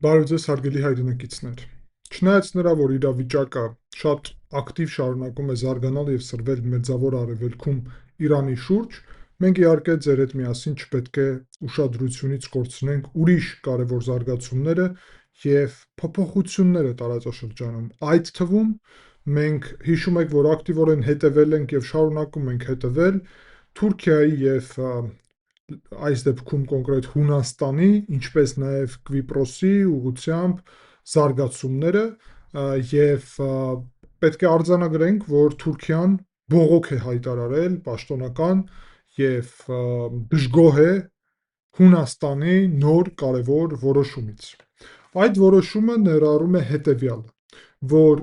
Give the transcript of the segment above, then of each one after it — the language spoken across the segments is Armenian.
Բարև ձեզ հարգելի հայրենակիցներ։ Չնայած նրա, որ իրավիճակը շատ ակտիվ շարունակում է զարգանալ եւ սրվել Մերձավոր Արևելքում Իրանի շուրջ, մենք իհարկե ձեր հետ միասին չպետք է ուշադրությունից կորցնենք ուրիշ կարևոր զարգացումները եւ փոփոխությունները տարածաշրջանում։ Այդ թվում մենք հիշում եք, որ ակտիվորեն հետևել ենք եւ շարունակում ենք հետևել Թուրքիայի եւ այս դեպքում կոնկրետ Հունաստանի, ինչպես նաև Կվիպրոսի ուղղությամբ զարգացումները եւ պետք է արձանագրենք, որ Թուրքիան բողոք է հայտարարել պաշտոնական եւ դժգոհ է Հունաստանի նոր կարևոր որոշումից։ Այդ որոշումը ներառում է հետեւյալը, որ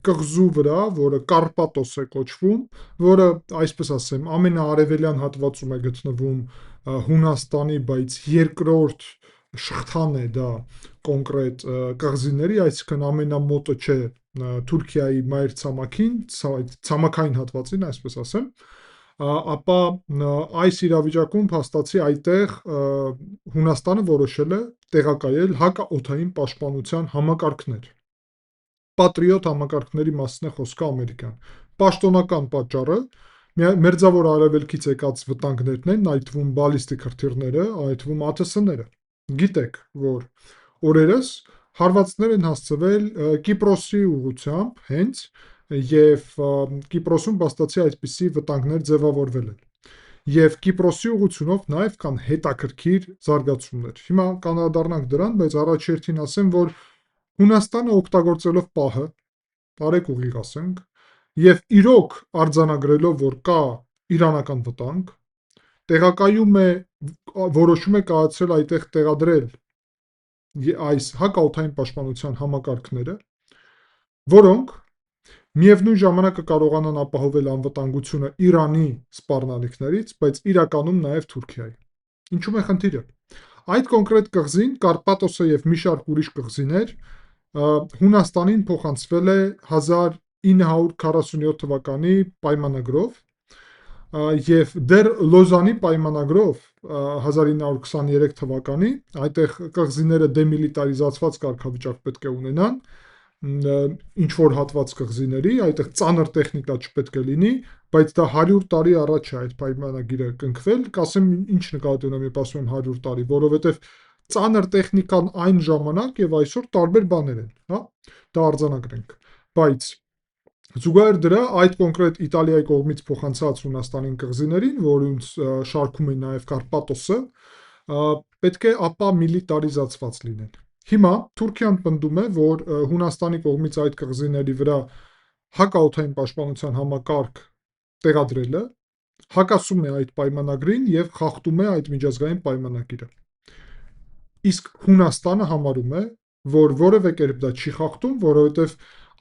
կղզու վրա, որը Կարպատոս է կոչվում, որը, այսպես ասեմ, ամենաարևելյան հատվածում է գտնվում Հունաստանի, բայց երկրորդ շղթան է դա կոնկրետ կղզիների, այսինքն ամենամոտը չէ Թուրքիայի մայրցամաքին, ցամաքային հատվածին, այսպես ասեմ, ապա այս իրավիճակում փաստացի այդտեղ Հունաստանը որոշել է տեղակայել հակաօդային պաշտպանության համակարգներ։ Պատրիոտ համակարգների մասին է խոսքը ամերիկյան։ Պաշտոնական պատճառը Մերձավոր Արևելքից եկած վտանգներն են, այդ թվում բալիստիկ հրթիռները, այդ թվում ԱԹՍ-ները։ Գիտեք, որ օրերս հարվածներ են հասցվել Կիպրոսի ուղղությամբ հենց եւ Կիպրոսում փաստացի այդպիսի վտանգներ ձևավորվել են։ Եվ Կիպրոսի ուղղությունով նաև կան հետաքրքիր զարգացումներ։ Հիմա կանադառնանք դրան, բայց առաջերտին ասեմ, որ Հունաստանը օգտագործելով պահը, տարեք ուղիղ ասենք, եւ իրոք արձանագրելով, որ կա իրանական վտանգ, տեղակայում է, որոշում է կայացրել այդտեղ տեղադրել այս հակաօդային պաշտպանության համակարգները, որոնք միևնույն ժամանակ կարողանան ապահովել անվտանգությունը Իրանի սպառնալիքներից, բայց իրականում նաև Թուրքիայի։ Ինչու՞մ է խնդիրը։ Այդ կոնկրետ կղզին, Կարպատոսը եւ մի շարք ուրիշ կղզիներ Հունաստանին փոխանցվել է 1947 թվականի պայմանագրով եւ դեռ Լոզանի պայմանագրով 1923 թվականի այդտեղ կղզիները դեմիլիտարիզացված կարգավիճակ պետք է ունենան, ինչ որ հատված կղզիների, այդտեղ ծանր տեխնիկա չպետք է լինի, բայց դա 100 տարի առաջ է այդ պայմանագիրը կնքվել, կասեմ ինչ նկատի ունեմ, երբ ասում եմ 100 տարի, որովհետեւ ծանր տեխնիկան այն ժամանակ եւ այսօր տարբեր բաներ են, հա, դա արձանագրենք, բայց զուգահեռ դրա այդ կոնկրետ Իտալիայի կողմից փոխանցած Հունաստանին կղզիներին, որոնց շարքում է նաև Կարպատոսը, պետք է ապա միլիտարիզացված լինեն։ Հիմա Թուրքիան պնդում է, որ Հունաստանի կողմից այդ կղզիների վրա հակաօդային պաշտպանության համակարգ տեղադրելը հակասում է այդ պայմանագրին եւ խախտում է այդ միջազգային պայմանագիրը։ Իսկ Հունաստանը համարում է, որ որևէ կերպ դա չի խախտում, որովհետեւ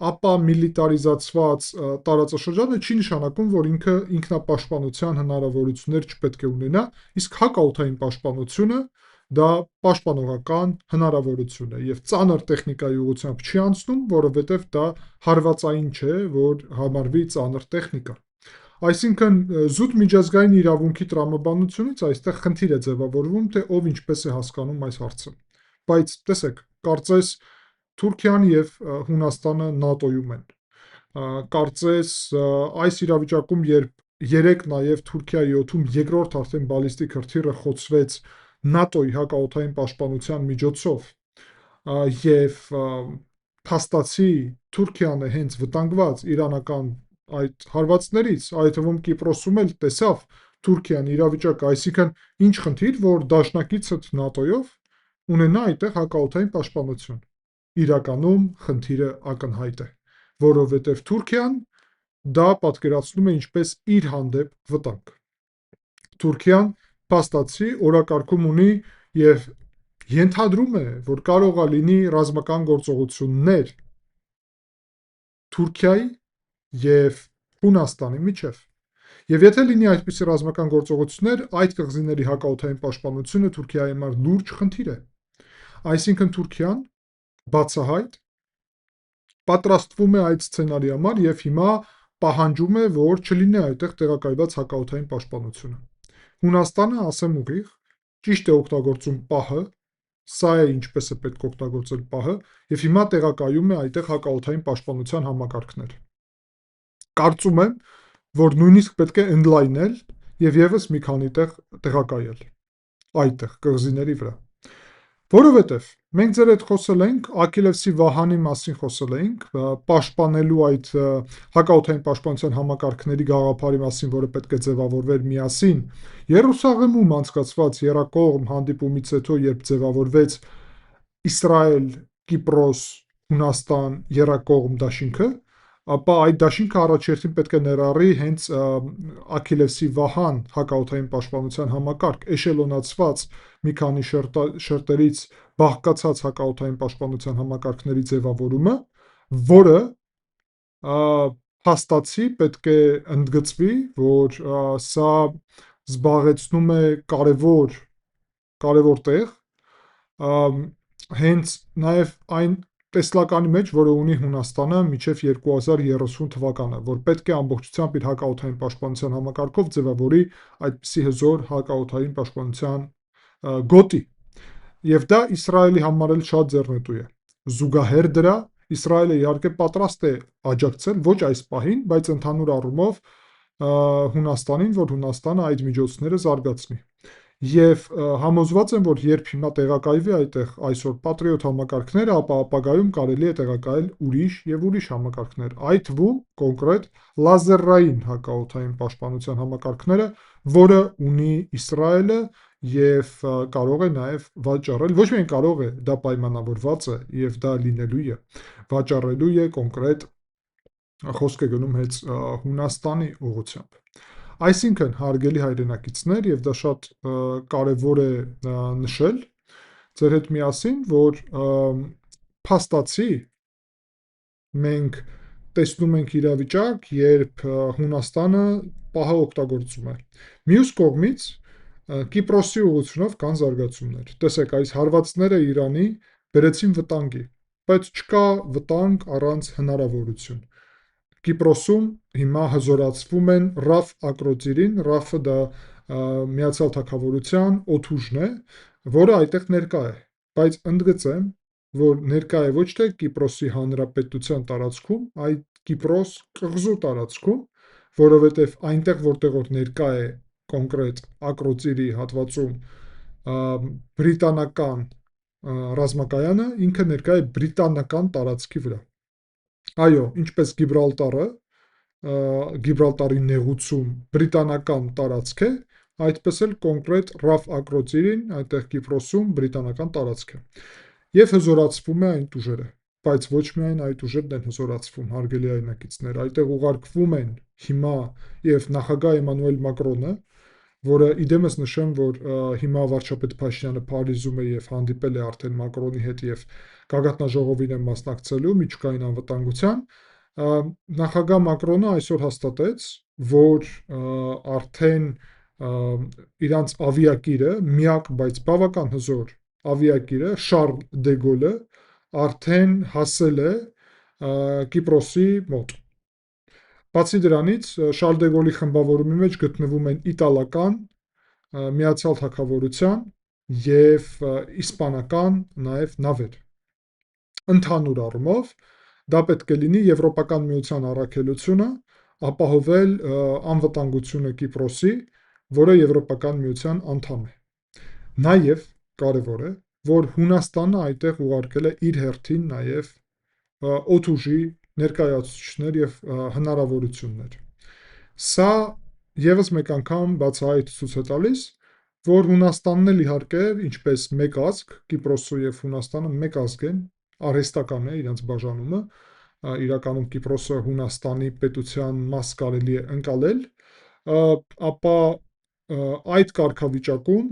ապա միլիտարիզացված տարածաշրջանը չի նշանակում, որ ինքը ինքնապաշտպանության հնարավորություններ չպետք է ունենա, իսկ հակաօդային պաշտպանությունը դա պաշտպանողական հնարավորություն է եւ ծանր տեխնիկայի ուղղությամբ չի անցնում, որովհետեւ դա հարվածային չէ, որ համարվի ծանր տեխնիկա։ Այսինքն զուտ միջազգային իրավունքի տրամաբանությունից այստեղ խնդիր է ձևավորվում, թե ով ինչպես է հասկանում այս հարցը։ Բայց տեսեք, կարծես Թուրքիան եւ Հունաստանը ՆԱՏՕ-ում են։ Կարծես այս իրավիճակում, երբ երեք նաեւ Թուրքիայի օդում երկրորդ արդեն բալիստիկ հրթիռը խոցվեց ՆԱՏՕ-ի հակաօդային պաշտպանության միջոցով եւ փաստացի Թուրքիան է հենց վտանգված իրանական այդ հարվածներից, այդ թվում Կիպրոսում էլ տեսավ Թուրքիան իրավիճակը, այսինքն ինչ խնդիր, որ դաշնակիցդ ՆԱՏՕ-ով ունենա այդտեղ հակաօդային պաշտպանություն։ Իրականում խնդիրը ակնհայտ է, որովհետև Թուրքիան դա պատկերացնում է ինչպես իր հանդեպ վտանգ։ Թուրքիան փաստացի օրակարգում ունի եւ ենթադրում է, որ կարող է լինի ռազմական գործողություններ Թուրքիայի եւ Հունաստանի միջև։ Եվ եթե լինի այդպիսի ռազմական գործողություններ, այդ կղզիների հակաօդային պաշտպանությունը Թուրքիայի համար լուրջ խնդիր է։ Այսինքն Թուրքիան բացահայտ պատրաստվում է այդ սցենարի համար եւ հիմա պահանջում է, որ չլինի այդտեղ տեղակայված հակաօդային պաշտպանությունը։ Հունաստանը, ասեմ ուղիղ, ճիշտ է օգտագործում պահը, Սա է ինչպես է պետք օգտագործել պահը, եւ հիմա տեղակայում է այդտեղ հակաօդային պաշտպանության համակարգներ։ Կարծում եմ, որ նույնիսկ պետք է ընդլայնել եւ եւս մի քանի տեղ տեղակայել այդտեղ կղզիների վրա։ Որովհետև մենք ձեր հետ խոսել ենք, Աքիլևսի վահանի մասին խոսել ենք, պաշտպանելու այդ հակաօդային պաշտպանության համակարգերի գաղափարի մասին, որը պետք է ձևավորվեր միասին Երուսաղեմում անցկացված եռակողմ հանդիպումից հետո, երբ ձևավորվեց Իսրայել, Կիպրոս, Հունաստան եռակողմ դաշինքը, ապա այդ դաշինքը առաջերտին պետք է ներառի հենց Աքիլևսի վահան հակաօդային պաշտպանության համակարգ, էշելոնացված մի քանի շերտերից բաղկացած հակաօդային պաշտպանության համակարգների ձևավորումը, որը փաստացի պետք է ընդգծվի, որ սա զբաղեցնում է կարևոր տեղ, հենց նաև այն տեսլականի մեջ, որը ունի Հունաստանը մինչև 2030 թվականը, որ պետք է ամբողջությամբ իր հակաօդային պաշտպանության համակարգով ձևավորի այդպիսի հզոր հակաօդային պաշտպանության գոտի։ Եվ դա Իսրայելի համար էլ շատ ձեռնտու է։ Զուգահեռ դրա Իսրայելը իհարկե պատրաստ է աջակցել, ոչ այս պահին, բայց ընդհանուր առումով Հունաստանին, որ Հունաստանը այդ միջոցները զարգացնի։ Եվ համոզված եմ, որ երբ հիմա տեղակայվի այդտեղ այսօր Patriot համակարգները, ապա ապագայում կարելի է տեղակայել ուրիշ համակարգներ, այդ թվում կոնկրետ լազերային հակաօդային պաշտպանության համակարգները, որը ունի Իսրայելը եւ կարող է նաեւ վաճառել, ոչ միայն կարող է, դա պայմանավորված է եւ դա լինելու է, վաճառելու է կոնկրետ խոսք է գնում հենց Հունաստանի ուղղությամբ։ Այսինքն, հարգելի հայրենակիցներ, եւ դա շատ կարևոր է նշել ձեր հետ միասին, որ փաստացի մենք տեսնում ենք իրավիճակ, երբ Հունաստանը պահը օգտագործում է։ Մյուս կողմից Կիպրոսի ուղղությունով կան զարգացումներ։ Տեսեք, այս հարվածները Իրանի բերեցին վտանգի, բայց չկա վտանգ առանց հնարավորություն։ Կիպրոսում հիմա հզորացվում են RAF ակրոցիրին, RAF-ը դա Միացյալ Թագավորության օդուժն է, որը այդտեղ ներկա է, բայց ընդգծեմ, որ ներկա է ոչ թե Կիպրոսի հանրապետության տարածքում, այլ Կիպրոս կղզու տարածքում, որովհետև այնտեղ, որտեղ որ ներկա է կոնկրետ ակրոցիրի հատվածում բրիտանական ռազմակայանը, ինքը ներկա է բրիտանական տարածքի վրա։ Այո, ինչպես Գիբրալտարի նեղուցում բրիտանական տարածք է, այդպես էլ կոնկրետ RAF ակրոցիրին այդտեղ Կիպրոսում բրիտանական տարածք է։ Եվ հզորացվում է այն ուժերը, բայց ոչ միայն այդ ուժերն են հզորացվում, հարգելի հայրենակիցներ, այդտեղ ուղարկվում են հիմա եւ նախագահ Էմանուել Մակրոնը, որը իդեմս նշեմ, որ հիմա վարչապետ Փաշինյանը Փարիզում է եւ հանդիպել է արդեն Մակրոնի հետ եւ գագաթնաժողովին է մասնակցելու միջուկային անվտանգության, նախագահ Մակրոնը այսօր հաստատեց, որ արդեն իրանց ավիակիրը, միակ, բայց բավական հզոր ավիակիրը Շարլ դե Գոլը արդեն հասել է Կիպրոսի մոտ։ Բացի դրանից, Շարլ դե Գոլի խմբավորումի մեջ գտնվում են իտալական, Միացյալ Թագավորության եւ իսպանական նաեւ նավեր։ Ընդհանուր առումով դա պետք է լինի Եվրոպական միության առաքելությունը ապահովել անվտանգությունը Կիպրոսի, որը Եվրոպական միության անդամ է։ Նաեւ կարևոր է, որ Հունաստանը այդտեղ ուղարկել է իր հերթին նաեւ օդուժի ներկայացուցիչներ եւ հնարավորություններ։ Սա եւս մեկ անգամ բացահայտ ցույց է տալիս, որ Հունաստանն էլ իհարկե, ինչպես մեկ ազգ, Կիպրոսը եւ Հունաստանը մեկ ազգ են, արհեստական է իրենց բաժանումը, իրականում Կիպրոսը Հունաստանի պետության մաս կարելի է ընկալել, ապա այդ կարգավիճակում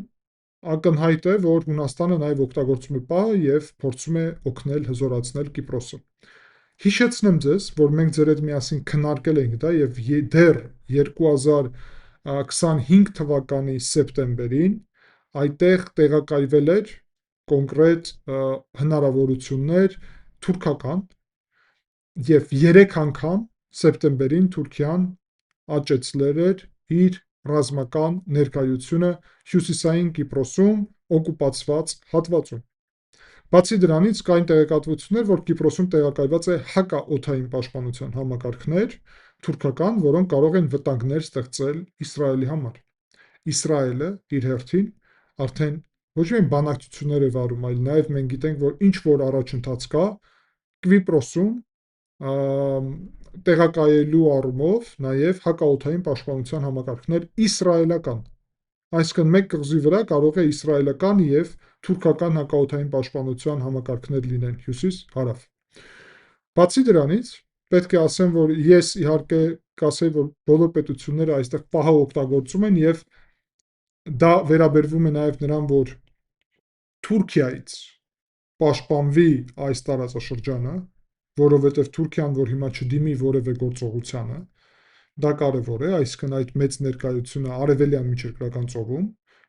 ակնհայտ է, որ Հունաստանը նաև օգտագործում է պահը եւ փորձում է օգնել հզորացնել Կիպրոսը։ Հիշեցնեմ ձեզ, որ մենք ձեր հետ միասին քննարկել ենք դա եւ դեռ 2025 թվականի սեպտեմբերին այդտեղ տեղակայվել էր կոնկրետ հնարավորություններ թուրքական եւ 3 անգամ սեպտեմբերին Թուրքիան աճեցրել էր իր ռազմական ներկայությունը հյուսիսային Կիպրոսում օկուպացված հատվածում։ Բացի դրանից կային տեղեկատվություններ, որ Կիպրոսում տեղակայված է հակաօդային պաշտպանության համակարգներ թուրքական, որոնք կարող են վտանգներ ստեղծել Իսրայելի համար։ Իսրայելը իր հերթին արդեն ոչ միայն բանակցություններ է վարում, այլ նաև մենք գիտենք, որ ինչ որ առաջընթաց կա Կիպրոսում տեղակայելու առումով նաև հակաօդային պաշտպանության համակարգներ իսրայելական։ Այսինքն մեկ կղզի վրա կարող է իսրայելական եւ թուրքական հակաօդային պաշտպանության համակարգներ լինեն հյուսիս-հարավ։ Բացի դրանից, պետք է ասեմ, որ ես իհարկե կասեի, որ բոլոր պետությունները այստեղ պահը օգտագործում են եւ դա վերաբերվում է նաև նրան, որ Թուրքիայից պաշտպանվի այս տարածաշրջանը, որովհետև Թուրքիան, որ հիմա չդիմի որևէ գործողությանը, դա կարևոր է, այսինքն այդ մեծ ներկայությունը արևելյան միջերկրական ծովում։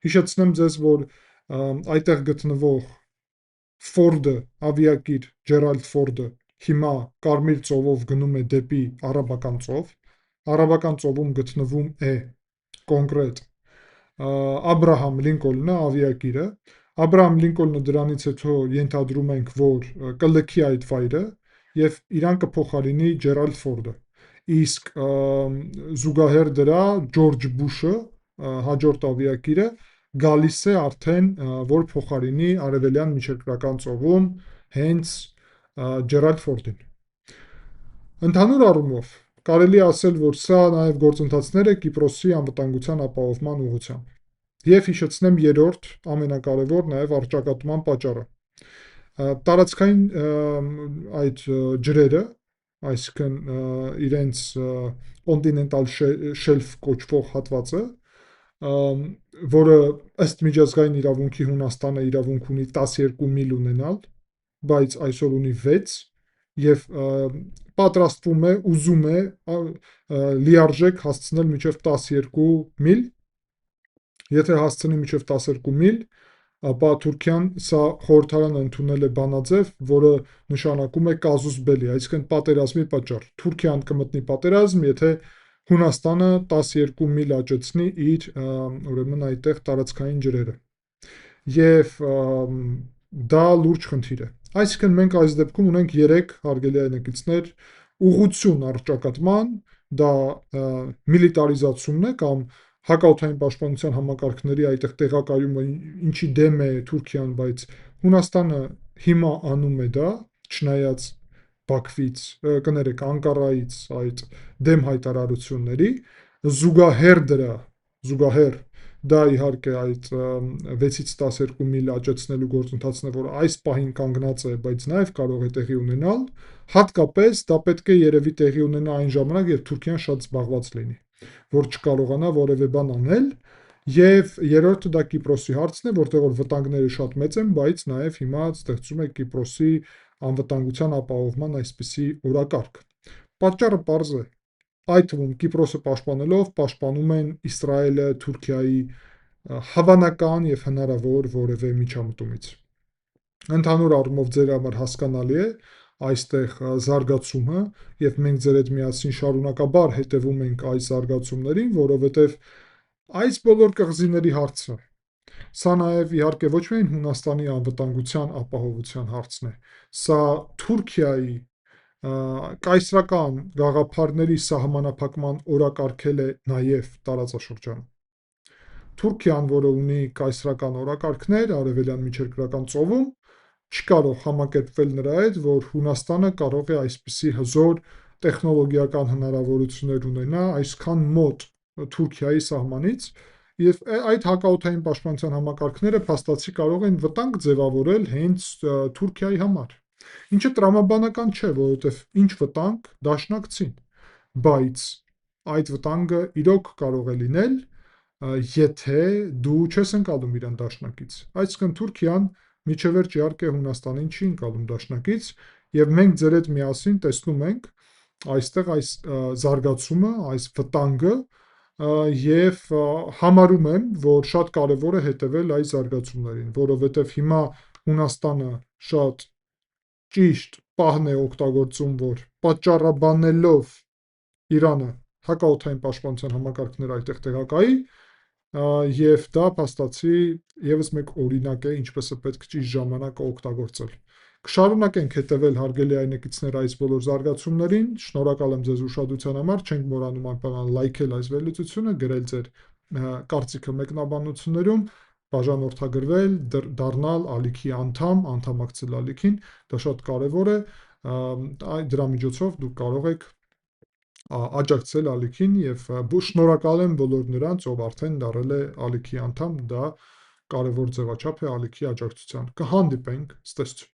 Հիշեցնեմ ձեզ, որ այդտեղ գտնվող Ֆորդը, ավիակիր Ջերալդ Ֆորդը հիմա Կարմիր ծովով գնում է դեպի Արաբական ծով։ Արաբական ծովում գտնվում է կոնկրետ Աբրահամ Լինկոլնը ավիակիրը։ Աբրահամ Լինկոլնը դրանից հետո ենթադրում ենք, որ կլքի այդ վայրը եւ իրան կփոխարինի Ջերալդ Ֆորդը։ Իսկ զուգահեռ դրա Ջորջ Բուշը հաջորդ ավիակիրը գալիս է արդեն, որ փոխարինի արևելյան միջերկրական ծովում հենց Ջերալդ Ֆորդին։ Ընդհանուր առումով կարելի է ասել, որ սա նաև գործընթացներ է Կիպրոսի անվտանգության ապահովման ուղղությամբ։ Եվ հիշեցնեմ երրորդ ամենակարևոր նաև առճակատման պատճառը։ Տարածքային այդ ջրերը, այսինքն իրենց կոնտինենտալ շելֆ կոչվող հատվածը, որը ըստ միջազգային իրավունքի Հունաստանը իրավունք ունի 12 միլ ունենալ, բայց այսօր ունի 6 եւ պատրաստվում է, ուզում է լիարժեք հասցնել մինչև 12 միլ։ Եթե հասցնի մինչև 12 միլ, ապա Թուրքիան սա խորհրդարանը ընդունել է բանաձև, որը նշանակում է կազուս բելի, այսինքն պատերազմի պատճառ։ Թուրքիան կմտնի պատերազմ, եթե Հունաստանը 12 միլ աճեցնի իր ուրեմն այդտեղ տարածքային ջրերը։ Եվ դա լուրջ խնդիր է։ Այսինքն մենք այս դեպքում ունենք 3 հարգելի այնակիցներ ուղղություն առճակատման, դա միլիտարիզացումն է կամ հակաօդային պաշտպանության համակարգների այդտեղ տեղակայումը, ինչի դեմ է Թուրքիան, բայց Հունաստանը հիմա անում է դա, չնայած Բաքվից, կներեք, Անկարայից այդ դեմ հայտարարությունների, զուգահեռ դա իհարկե այդ 6-ից 12 միլ աճեցնելու գործընթացն է, որ այս պահին կանգնած է, բայց նաև կարող է տեղի ունենալ, հատկապես դա պետք է երևի տեղի ունենա այն ժամանակ, երբ Թուրքիան շատ զբաղված լինի, որ չկարողանա որևէ բան անել, եւ երրորդը դա Կիպրոսի հարցն է, որտեղ որ վտանգները շատ մեծ են, բայց նաև հիմա ստեղծում է Կիպրոսի անվտանգության ապահովման այսպիսի օրակարգ։ Պատճառը պարզ է։ Այդ թվում Կիպրոսը պաշտպանելով պաշտպանում են Իսրայելը Թուրքիայի հավանական եւ հնարավոր որևէ միջամտումից։ Ընդհանուր առումով ձեր համար հասկանալի է այստեղ զարգացումը եւ մենք ձեր հետ միասին շարունակաբար հետևում ենք այս զարգացումներին, որովհետեւ այս բոլոր կղզիների հարցը սա նաև իհարկե ոչ միայն Հունաստանի անվտանգության ապահովության հարցն է, սա Թուրքիայի կայսրական գաղափարների սահմանափակման օրակարգել է նաև տարածաշրջանում։ Թուրքիան, որը ունի կայսրական օրակարգներ արևելյան միջերկրական ծովում, չի կարող համակերպվել նրա հետ, որ Հունաստանը կարող է այսպիսի հզոր տեխնոլոգիական հնարավորություններ ունենա այսքան մոտ Թուրքիայի սահմանից, եւ այդ հակաօդային պաշտպանության համակարգները փաստացի կարող են վտանգ ձևավորել հենց Թուրքիայի համար։ Ինչը տրամաբանական չէ, որովհետեւ ինչ վտանգ դաշնակցին, բայց այդ վտանգը իրոք կարող է լինել, եթե դու չես ընկալում իրան դաշնակից։ Այսինքն Թուրքիան միջևերջ իհարկե Հունաստանին չի ընկալում դաշնակից, եւ մենք ձեր հետ միասին տեսնում ենք այստեղ այս զարգացումը, այս վտանգը, եւ համարում եմ, որ շատ կարևոր է հետևել այս զարգացումներին, որովհետեւ հիմա Հունաստանը շատ ճիշտ պահն է օգտագործում, որ պատճառաբանելով Իրանը հակաօդային պաշտպանության համակարգներ այդտեղ տեղակայի, Եվ դա փաստացի ևս մեկ օրինակ է, ինչպես է պետք ճիշտ ժամանակը օգտագործել։ Կշարունակենք հետևել հարգելի այնեկիցներ այս բոլոր զարգացումներին։ Շնորհակալ եմ ձեզ ուշադրության համար։ Չենք մոռանում անպայման լայքել այս վերլուծությունը, գրել ձեր կարծիքը մեկնաբանություններում, բաժանորդագրվել, դառնալ ալիքի անդամ, անդամակցել ալիքին, դա շատ կարևոր է։ Դրա միջոցով դուք կարող եք աջակցել ալիքին եւ շնորհակալ եմ բոլոր նրանց, ով արդեն դարձել է ալիքի անդամ, դա կարևոր ձևաչափ է ալիքի աջակցության։ Կհանդիպենք, ցտեսություն։